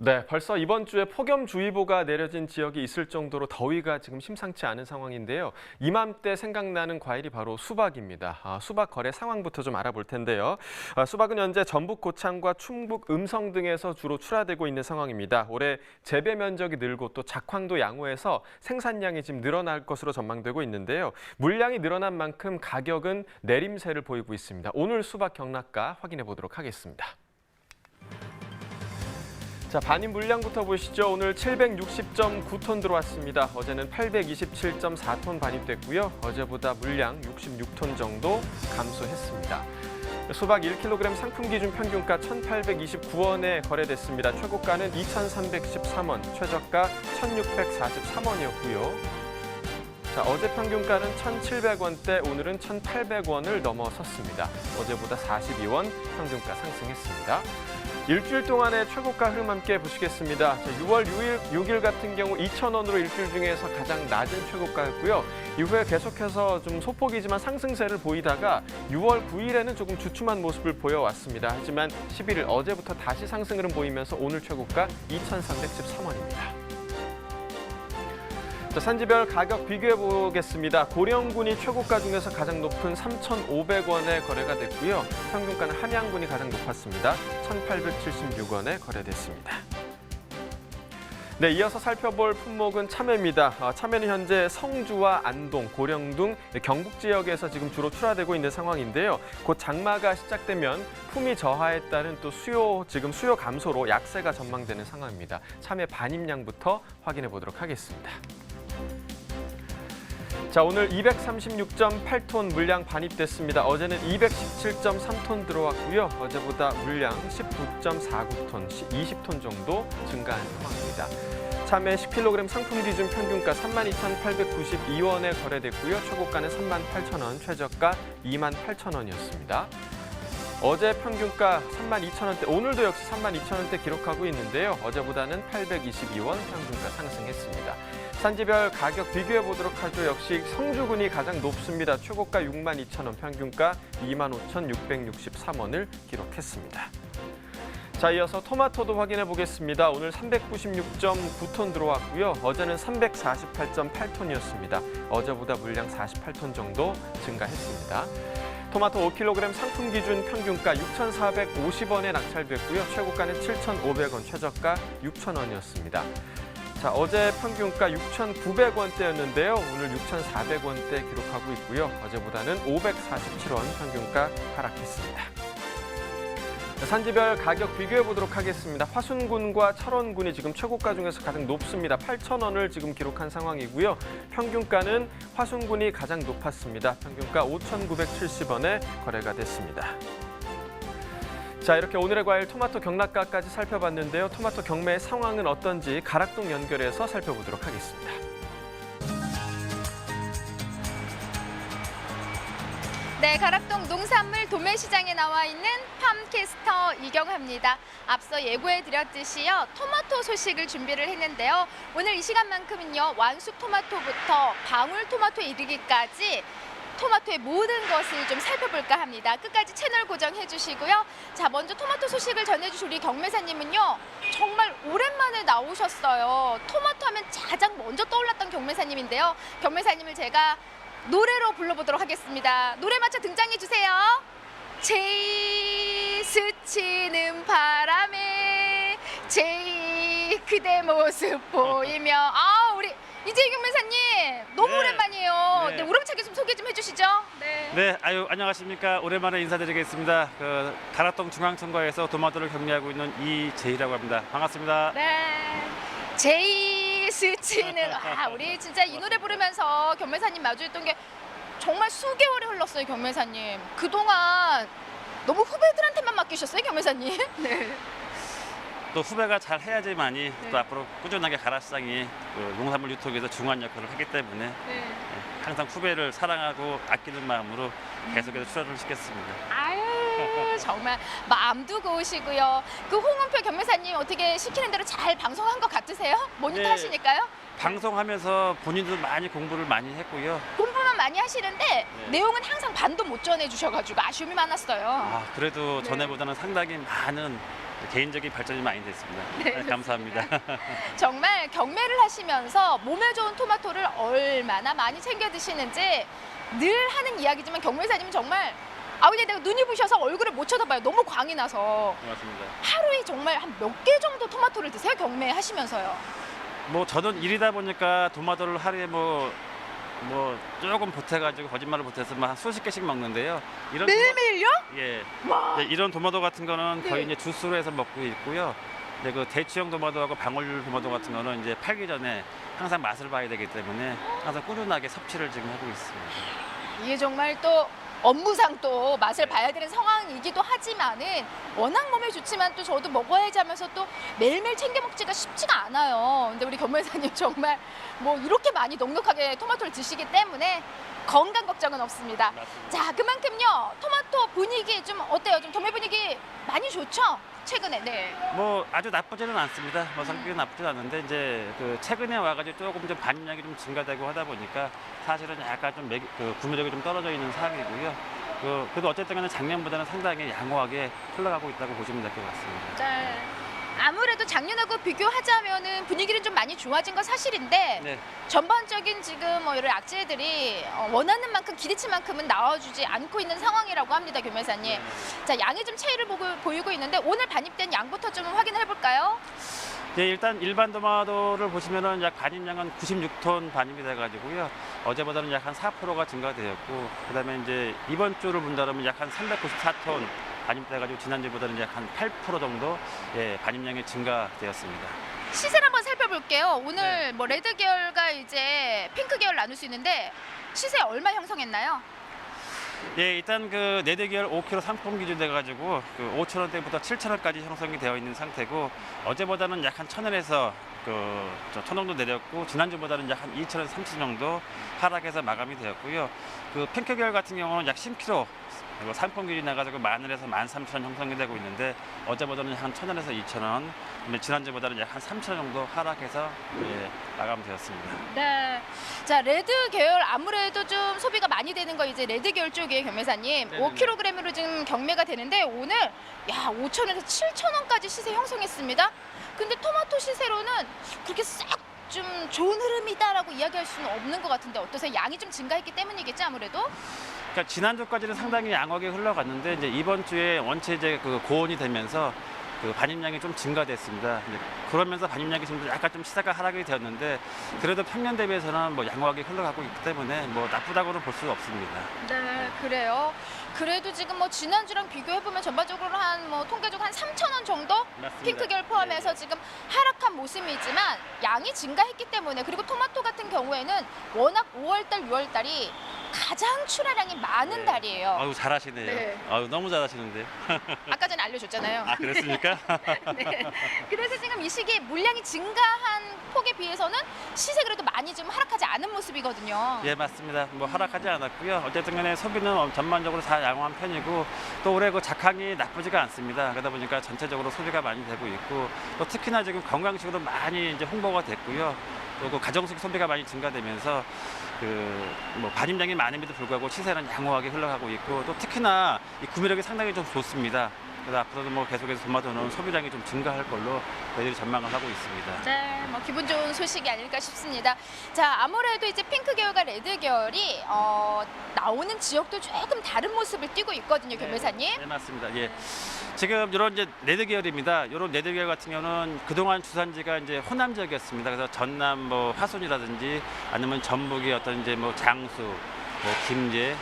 네, 벌써 이번 주에 폭염주의보가 내려진 지역이 있을 정도로 더위가 지금 심상치 않은 상황인데요. 이맘때 생각나는 과일이 바로 수박입니다. 수박 거래 상황부터 좀 알아볼 텐데요. 수박은 현재 전북 고창과 충북 음성 등에서 주로 출하되고 있는 상황입니다. 올해 재배 면적이 늘고 또 작황도 양호해서 생산량이 지금 늘어날 것으로 전망되고 있는데요. 물량이 늘어난 만큼 가격은 내림세를 보이고 있습니다. 오늘 수박 경락가 확인해 보도록 하겠습니다. 자, 반입 물량부터 보시죠. 오늘 760.9톤 들어왔습니다. 어제는 827.4톤 반입됐고요. 어제보다 물량 66톤 정도 감소했습니다. 수박 1kg 상품 기준 평균가 1,829원에 거래됐습니다. 최고가는 2,313원, 최저가 1,643원이었고요. 자, 어제 평균가는 1,700원대, 오늘은 1,800원을 넘어섰습니다. 어제보다 42원 평균가 상승했습니다. 일주일 동안의 최고가 흐름 함께 보시겠습니다. 6월 6일 같은 경우 2,000원으로 일주일 중에서 가장 낮은 최고가였고요. 이후에 계속해서 좀 소폭이지만 상승세를 보이다가 6월 9일에는 조금 주춤한 모습을 보여왔습니다. 하지만 11일 어제부터 다시 상승 흐름 보이면서 오늘 최고가 2,313원입니다. 자, 산지별 가격 비교해 보겠습니다. 고령군이 최고가 중에서 가장 높은 3,500원에 거래가 됐고요. 평균가는 함양군이 가장 높았습니다. 1,876원에 거래됐습니다. 네, 이어서 살펴볼 품목은 참외입니다. 참외는 현재 성주와 안동, 고령동, 경북 지역에서 지금 주로 출하되고 있는 상황인데요. 곧 장마가 시작되면 품위 저하에 따른 또 수요 감소로 약세가 전망되는 상황입니다. 참외 반입량부터 확인해 보도록 하겠습니다. 자, 오늘 236.8톤 물량 반입됐습니다. 어제는 217.3톤 들어왔고요. 어제보다 물량 19.49톤, 20톤 정도 증가한 상황입니다. 참외 10kg 상품 기준 평균가 32,892원에 거래됐고요. 최고가는 38,000원, 최저가 28,000원이었습니다. 어제 평균가 32,000원대, 오늘도 역시 32,000원대 기록하고 있는데요. 어제보다는 822원 평균가 상승했습니다. 산지별 가격 비교해 보도록 하죠. 역시 성주군이 가장 높습니다. 최고가 62,000원, 평균가 25,663원을 기록했습니다. 자, 이어서 토마토도 확인해 보겠습니다. 오늘 396.9톤 들어왔고요. 어제는 348.8톤이었습니다. 어제보다 물량 48톤 정도 증가했습니다. 토마토 5kg 상품 기준 평균가 6,450원에 낙찰됐고요. 최고가는 7,500원, 최저가 6,000원이었습니다. 자, 어제 평균가 6,900원대였는데요. 오늘 6,400원대 기록하고 있고요. 어제보다는 547원 평균가 하락했습니다. 자, 산지별 가격 비교해 보도록 하겠습니다. 화순군과 철원군이 지금 최고가 중에서 가장 높습니다. 8,000원을 지금 기록한 상황이고요. 평균가는 화순군이 가장 높았습니다. 평균가 5,970원에 거래가 됐습니다. 자, 이렇게 오늘의 과일 토마토 경락가까지 살펴봤는데요. 토마토 경매 상황은 어떤지 가락동 연결해서 살펴보도록 하겠습니다. 네, 가락동 농산물 도매시장에 나와 있는 팜캐스터 이경하입니다. 앞서 예고해드렸듯이요, 토마토 소식을 준비를 했는데요. 오늘 이 시간만큼은요, 완숙 토마토부터 방울 토마토에 이르기까지 토마토의 모든 것을 좀 살펴볼까 합니다. 끝까지 채널 고정해 주시고요. 자, 먼저 토마토 소식을 전해주실 우리 경매사님은요, 정말 오랜만에 나오셨어요. 토마토 하면 가장 먼저 떠올랐던 경매사님인데요. 경매사님을 제가 노래로 불러보도록 하겠습니다. 노래 맞춰 등장해 주세요. 제이 스치는 바람에 제이 그대 모습 보이며, 우리 이재희 경매사님 너무 오랜만이에요. 네, 우렁차게 좀 소개 좀 해주시죠. 네, 안녕하십니까. 오랜만에 인사드리겠습니다. 가락동 중앙청과에서 토마토를 경매하고 있는 이재희라고 합니다. 반갑습니다. 네, 제이 스치는 우리 진짜 이 노래 부르면서 경매사님 마주했던 게 정말 수개월이 흘렀어요. 경매사님 그동안 너무 후배들한테만 맡기셨어요, 경매사님. 네. 또 후배가 잘 해야지만이 또 앞으로 꾸준하게 가락시장이 농산물 유통에서 중요한 역할을 하기 때문에 항상 후배를 사랑하고 아끼는 마음으로 계속해서 출하를 시켰습니다. 아유, 정말 마음도 고우시고요. 그 홍은표 경매사님 어떻게 시키는 대로 잘 방송한 것 같으세요? 모니터 하시니까요? 방송하면서 본인도 많이 공부를 많이 했고요. 공부만 많이 하시는데 내용은 항상 반도 못 전해주셔가지고 아쉬움이 많았어요. 그래도 전에보다는 상당히 많은 개인적인 발전이 많이 됐습니다. 네, 감사합니다. 정말 경매를 하시면서 몸에 좋은 토마토를 얼마나 많이 챙겨 드시는지 늘 하는 이야기지만 경매사님은 정말 아버지 내가 눈이 부셔서 얼굴을 못 쳐다봐요. 너무 광이 나서 고맙습니다. 하루에 정말 한 몇 개 정도 토마토를 드세요? 경매하시면서요. 뭐 저는 일이다 보니까 토마토를 하루에 뭐 조금 보태가지고 거짓말을 보태서 한 수십 개씩 먹는데요. 이런 매일매일요? 예. 와. 네, 이런 도마도 같은 거는 네. 거의 이제 주스로 해서 먹고 있고요. 네, 그 대추형 도마도하고 방울률 도마도 같은 거는 이제 팔기 전에 항상 맛을 봐야 되기 때문에 항상 꾸준하게 섭취를 지금 하고 있습니다. 이게 정말 또 업무상 또 맛을 봐야 되는 상황이기도 하지만은 워낙 몸에 좋지만 또 저도 먹어야지 하면서 또 매일매일 챙겨 먹기가 쉽지가 않아요. 근데 우리 경매사님 정말 뭐 이렇게 많이 넉넉하게 토마토를 드시기 때문에 건강 걱정은 없습니다. 맞습니다. 자, 그만큼요. 토마토 분위기 좀 어때요? 좀 경매 분위기 많이 좋죠? 최근에. 네. 뭐 아주 나쁘지는 않습니다. 뭐 성격이 나쁘지 않은데 이제 그 최근에 와가지고 조금 좀 반입량이 좀 증가되고 하다 보니까 사실은 약간 좀 구매력이 좀 떨어져 있는 상황이고요. 그래도 어쨌든 간에 작년보다는 상당히 양호하게 흘러가고 있다고 보시면 될 것 같습니다. 자, 아무래도 작년하고 비교하자면은 분위기는 좀 많이 좋아진 건 사실인데 네. 전반적인 지금 뭐 이런 악재들이 원하는 만큼 기대치만큼은 나와주지 않고 있는 상황이라고 합니다, 교매사님. 자, 양이 좀 차이를 보이고 있는데 오늘 반입된 양부터 좀 확인해 볼까요? 네, 일단 일반 도마도를 보시면은 약 반입량은 96톤 반입이 돼가지고요. 어제보다는 약 한 4%가 증가되었고, 그다음에 이제 이번 주를 본다면 약 한 394톤 반입돼가지고 지난주보다는 약 한 8% 정도 반입량이 증가되었습니다. 시세를 한번 살펴볼게요. 오늘 네. 뭐 레드 계열과 이제 핑크 계열 나눌 수 있는데 시세 얼마 형성했나요? 예, 일단 그 네드 계열 5kg 상품 기준 돼가지고 그 5,000원대부터 7,000원까지 형성이 되어 있는 상태고 어제보다는 약 한 1,000원에서 저 1,000원 정도 내렸고 지난주보다는 약 한 2,000원, 3,000원 정도 하락해서 마감이 되었고요. 그 핑크 계열 같은 경우는 약 10kg 상품 기준 나가지고 10,000원에서 13,000원 형성이 되고 있는데 어제보다는 한 1,000원에서 2,000원, 근데 지난주보다는 약 한 3,000원 정도 하락해서 마감되었습니다. 네. 자, 레드 계열 아무래도 좀 소비가 많이 되는 거 이제 레드 계열 쪽에 경매사님 네네네. 5kg으로 지금 경매가 되는데 오늘 야 5,000원에서 7,000원까지 시세 형성했습니다. 근데 토마토 시세로는 그렇게 싹 좀 좋은 흐름이다라고 이야기할 수는 없는 것 같은데 어떠세요? 양이 좀 증가했기 때문이겠죠 아무래도? 그러니까 지난주까지는 상당히 양호하게 흘러갔는데 이제 이번 주에 원체 이제 그 고온이 되면서 그 반입량이 좀 증가됐습니다. 이제 그러면서 반입량이 좀 약간 좀 시세가 하락이 되었는데 그래도 평년 대비해서는 뭐 양호하게 흘러가고 있기 때문에 뭐 나쁘다고는 볼 수 없습니다. 네, 그래요. 그래도 지금 뭐 지난주랑 비교해 보면 전반적으로 한 뭐 통계적으로 한 3,000원 정도 맞습니다. 핑크 계열 포함해서 네. 지금 하락한 모습이지만 양이 증가했기 때문에 그리고 토마토 같은 경우에는 워낙 5월달, 6월달이 가장 출하량이 많은 네. 달이에요. 아유 잘하시네요. 네. 아유 너무 잘하시는데요. 아까 전에 알려줬잖아요. 아 그랬습니까? 네. 그래서 지금 이 시기에 물량이 증가한 폭에 비해서는 시세 그래도 많이 좀 하락하지 않은 모습이거든요. 예 맞습니다. 뭐 하락하지 않았고요. 어쨌든간에 소비는 전반적으로 다 양호한 편이고 또 올해 그 작황이 나쁘지가 않습니다. 그러다 보니까 전체적으로 소비가 많이 되고 있고 또 특히나 지금 건강식으로 많이 이제 홍보가 됐고요. 또 그 가정식 소비가 많이 증가되면서 그 뭐 반입량이 많음에도 불구하고 시세는 양호하게 흘러가고 있고 또 특히나 이 구매력이 상당히 좀 좋습니다. 그래서 앞으로도 뭐 계속해서 도마토는 소비량이 좀 증가할 걸로 저희들이 전망을 하고 있습니다. 네, 뭐 기분 좋은 소식이 아닐까 싶습니다. 자, 아무래도 이제 핑크 계열과 레드 계열이 나오는 지역도 조금 다른 모습을 띠고 있거든요, 교매사님. 네, 맞습니다. 예. 지금 이런 이제 레드 계열입니다. 이런 레드 계열 같은 경우는 그동안 주산지가 이제 호남 지역이었습니다. 그래서 전남 뭐 화순이라든지 아니면 전북의 어떤 이제 뭐 장수 뭐 김제,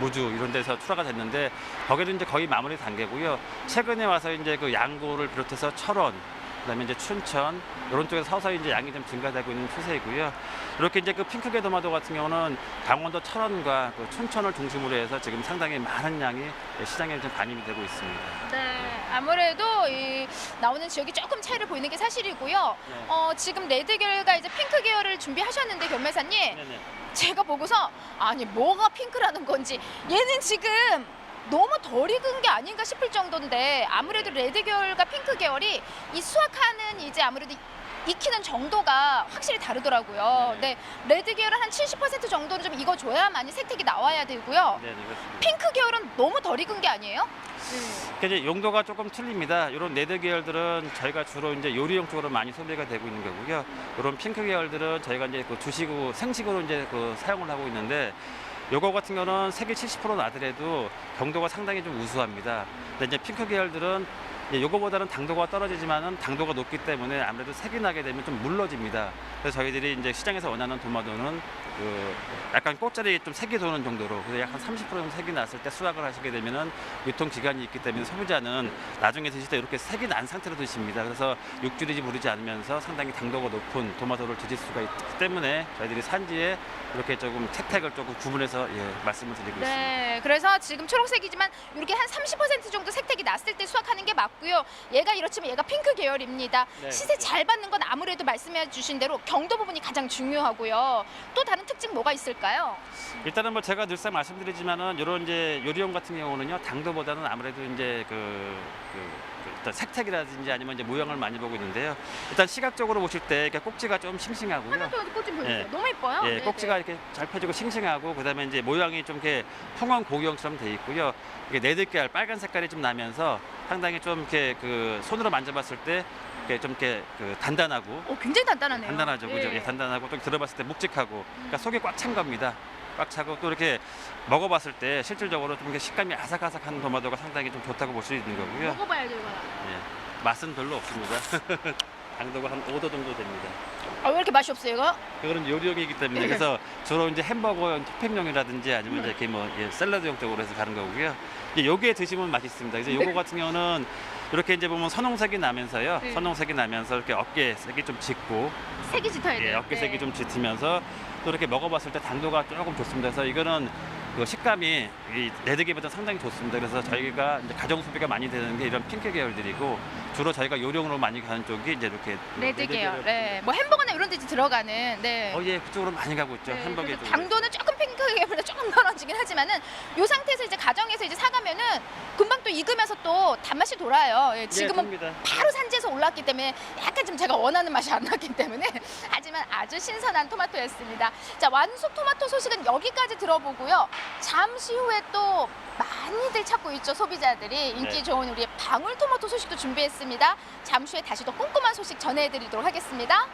무주 이런 데서 출하가 됐는데 거기도 이제 거의 마무리 단계고요. 최근에 와서 이제 그 양구를 비롯해서 철원, 그다음에 이제 춘천 이런 쪽에서 서서히 이제 양이 좀 증가되고 있는 추세이고요. 이렇게 이제 그 핑크계 도마도 같은 경우는 강원도 철원과 그 춘천을 중심으로 해서 지금 상당히 많은 양이 시장에 좀 반입이 되고 있습니다. 네, 아무래도 이 나오는 지역이 조금 차이를 보이는 게 사실이고요. 네. 지금 레드 계열과 이제 핑크 계열을 준비하셨는데 교매사님, 네네. 제가 보고서 아니 뭐가 핑크라는 건지 얘는 지금 너무 덜 익은 게 아닌가 싶을 정도인데 아무래도 레드 계열과 핑크 계열이 이 수확하는 이제 아무래도 익히는 정도가 확실히 다르더라고요. 네. 네, 레드 계열은 한 70% 정도는 좀 익어줘야만이 색택이 나와야 되고요. 네, 그렇습니다. 핑크 계열은 너무 덜 익은 게 아니에요? 그러니까 이제 용도가 조금 틀립니다. 이런 레드 계열들은 저희가 주로 이제 요리용 쪽으로 많이 소비가 되고 있는 거고요. 이런 핑크 계열들은 저희가 이제 그 주식으로 생식으로 이제 그 사용을 하고 있는데, 요거 같은 경우는 색이 70% 나더라도 경도가 상당히 좀 우수합니다. 근데 이제 핑크 계열들은 이제 요거보다는 당도가 떨어지지만은 당도가 높기 때문에 아무래도 색이 나게 되면 좀 물러집니다. 그래서 저희들이 이제 시장에서 원하는 도마도는 그 약간 꽃자리 좀 색이 도는 정도로, 그래서 약 한 30% 정도 색이 났을 때 수확을 하시게 되면은 유통 기간이 있기 때문에 소비자는 나중에 드실 때 이렇게 색이 난 상태로 드십니다. 그래서 육질이 부르지 않으면서 상당히 당도가 높은 토마토를 드실 수가 있기 때문에 저희들이 산지에 이렇게 조금 택을 조금 구분해서 말씀을 드리고 있습니다. 네, 그래서 지금 초록색이지만 이렇게 한 30% 정도 색택이 났을 때 수확하는 게 맞고요. 얘가 이렇지만 얘가 핑크 계열입니다. 네, 시세 잘 받는 건 아무래도 말씀해 주신 대로 경도 부분이 가장 중요하고요. 또 다른 특징 뭐가 있을까요? 일단은 뭐 제가 늘상 말씀드리지만은 이런 이제 요리용 같은 경우는요, 당도보다는 아무래도 이제 일단 색택이라든지 아니면 이제 모양을 많이 보고 있는데요. 일단 시각적으로 보실 때 이렇게 꼭지가 좀 싱싱하고요. 토마토 꽃 좀 보여주세요. 네. 너무 예뻐요. 예, 네, 꼭지가 네. 이렇게 잘 펴지고 싱싱하고, 그다음에 이제 모양이 좀 이렇게 통원 고경처럼 돼 있고요. 이게 네드계열 빨간 색깔이 좀 나면서 상당히 좀 이렇게 그 손으로 만져봤을 때 이렇게 좀 이렇게 그 단단하고, 굉장히 단단하네요. 단단하죠, 그죠? 예. 예, 단단하고 또 들어봤을 때 묵직하고, 그러니까 속이 꽉 찬 겁니다. 꽉 차고 또 이렇게 먹어봤을 때 실질적으로 좀 이렇게 식감이 아삭아삭한 토마토가 상당히 좀 좋다고 볼 수 있는 거고요. 먹어봐야죠, 이거. 예, 맛은 별로 없습니다. 당도가 한 5도 정도 됩니다. 아, 왜 이렇게 맛이 없어요, 이거? 그거는 요리용이기 때문에 네. 그래서 주로 이제 햄버거 토핑용이라든지 아니면 이제 이렇게 뭐 샐러드용 쪽으로 해서 가는 거고요. 이제 요게 드시면 맛있습니다. 그래서 요거 같은 경우는 이렇게 이제 보면 선홍색이 나면서요. 네. 선홍색이 나면서 이렇게 어깨 색이 좀 짙고, 색이 짙어야 돼요. 어깨 색이 네. 좀 짙으면서 또 이렇게 먹어봤을 때 당도가 조금 좋습니다. 그래서 이거는 그 식감이 이 레드계보다 상당히 좋습니다. 그래서 저희가 이제 가정 소비가 많이 되는 게 이런 핑크 계열들이고, 주로 저희가 요령으로 많이 가는 쪽이 이제 이렇게 레드 계열. 네. 뭐 햄버거나 이런 데 들어가는. 네. 예, 그쪽으로 많이 가고 있죠. 네, 햄버거 그래서 쪽으로. 당도는 조금 핑크 계열보다 조금 떨어지긴 하지만은 요 상태에서 이제 가정에서 이제 사가면은 금방 또 익으면서 또 단맛이 돌아요. 예, 지금은 됩니다. 바로 산지에서 올라왔기 때문에 약간 좀 제가 원하는 맛이 안 났기 때문에 하지만 아주 신선한 토마토였습니다. 자, 완숙 토마토 소식은 여기까지 들어보고요. 잠시 후에 또 많이들 찾고 있죠, 소비자들이. 인기 네. 좋은 우리 방울토마토 소식도 준비했습니다. 잠시 후에 다시 또 꼼꼼한 소식 전해드리도록 하겠습니다.